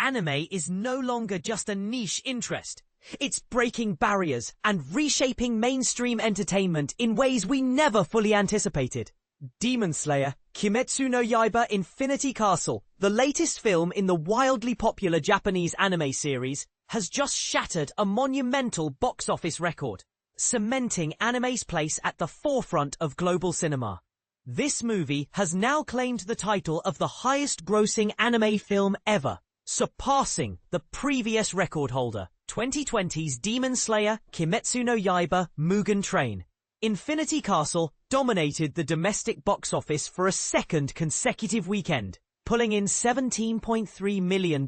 anime is no longer just a niche interest. It's breaking barriers and reshaping mainstream entertainment in ways we never fully anticipated. Demon Slayer, Kimetsu no Yaiba Infinity Castle, the latest film in the wildly popular Japanese anime series, has just shattered a monumental box office record, cementing anime's place at the forefront of global cinema. This movie has now claimed the title of the highest-grossing anime film ever, surpassing the previous record holder, 2020's Demon Slayer, Kimetsu no Yaiba Mugen Train. Infinity Castle dominated the domestic box office for a second consecutive weekend, pulling in $17.3 million.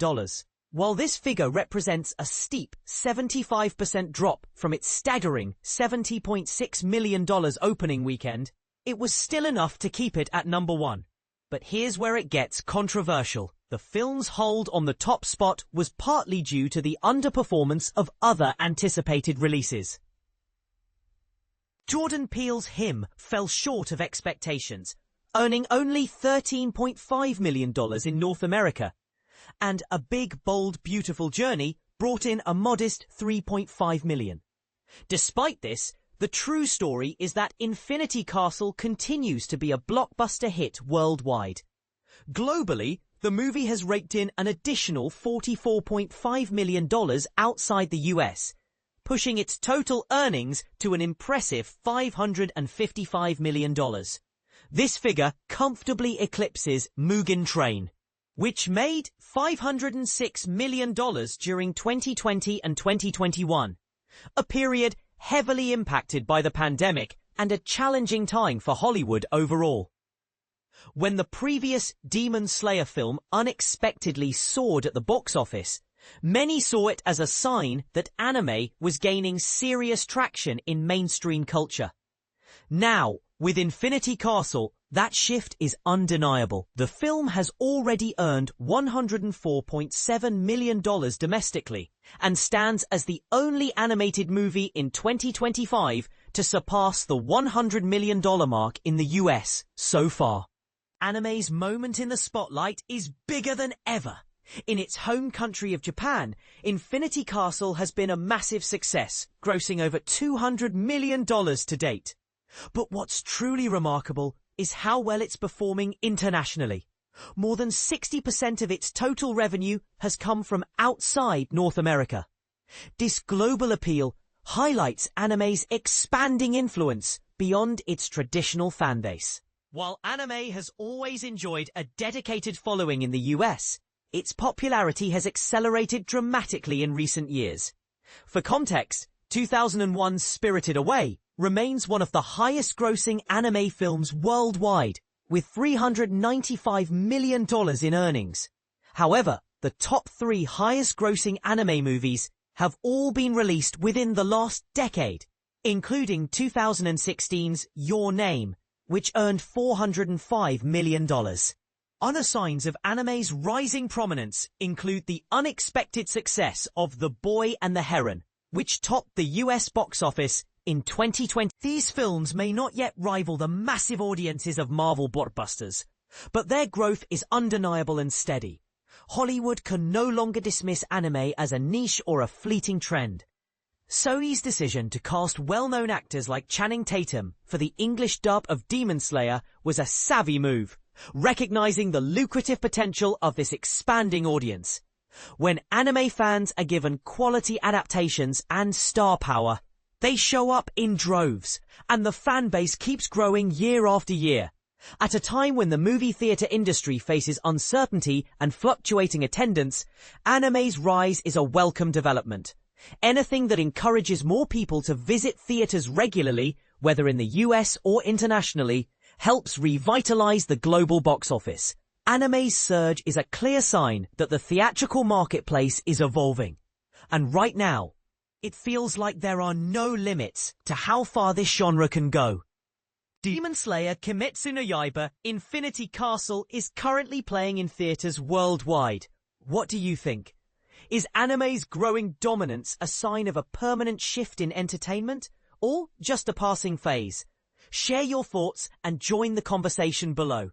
While this figure represents a steep 75% drop from its staggering $70.6 million opening weekend, it was still enough to keep it at number one. But here's where it gets controversial. The film's hold on the top spot was partly due to the underperformance of other anticipated releases. Jordan Peele's Him fell short of expectations, earning only $13.5 million in North America, and A Big, Bold, Beautiful Journey brought in a modest $3.5 million. Despite this, the true story is that Infinity Castle continues to be a blockbuster hit worldwide. Globally, the movie has raked in an additional $44.5 million outside the US, pushing its total earnings to an impressive $555 million. This figure comfortably eclipses Mugen Train, which made $506 million during 2020 and 2021, a period heavily impacted by the pandemic and a challenging time for Hollywood overall. When the previous Demon Slayer film unexpectedly soared at the box office, many saw it as a sign that anime was gaining serious traction in mainstream culture. Now, with Infinity Castle, that shift is undeniable. The film has already earned $104.7 million domestically and stands as the only animated movie in 2025 to surpass the $100 million mark in the US so far. Anime's moment in the spotlight is bigger than ever. In its home country of Japan, Infinity Castle has been a massive success, grossing over $200 million to date. But what's truly remarkable is how well it's performing internationally. More than 60% of its total revenue has come from outside North America. This global appeal highlights anime's expanding influence beyond its traditional fanbase. While anime has always enjoyed a dedicated following in the US, its popularity has accelerated dramatically in recent years. For context, 2001's Spirited Away remains one of the highest-grossing anime films worldwide, with $395 million in earnings. However, the top three highest-grossing anime movies have all been released within the last decade, including 2016's Your Name, which earned $405 million. Other signs of anime's rising prominence include the unexpected success of The Boy and the Heron, which topped the US box office in 2020. These films may not yet rival the massive audiences of Marvel blockbusters, but their growth is undeniable and steady. Hollywood can no longer dismiss anime as a niche or a fleeting trend. Sony's decision to cast well-known actors like Channing Tatum for the English dub of Demon Slayer was a savvy move, recognizing the lucrative potential of this expanding audience. When anime fans are given quality adaptations and star power, they show up in droves, and the fan base keeps growing year after year. At a time when the movie theater industry faces uncertainty and fluctuating attendance, anime's rise is a welcome development. Anything that encourages more people to visit theaters regularly, whether in the US or internationally, helps revitalize the global box office. Anime's surge is a clear sign that the theatrical marketplace is evolving. And right now, it feels like there are no limits to how far this genre can go. Demon Slayer Kimetsu no Yaiba Infinity Castle is currently playing in theaters worldwide. What do you think? Is anime's growing dominance a sign of a permanent shift in entertainment, or just a passing phase? Share your thoughts and join the conversation below.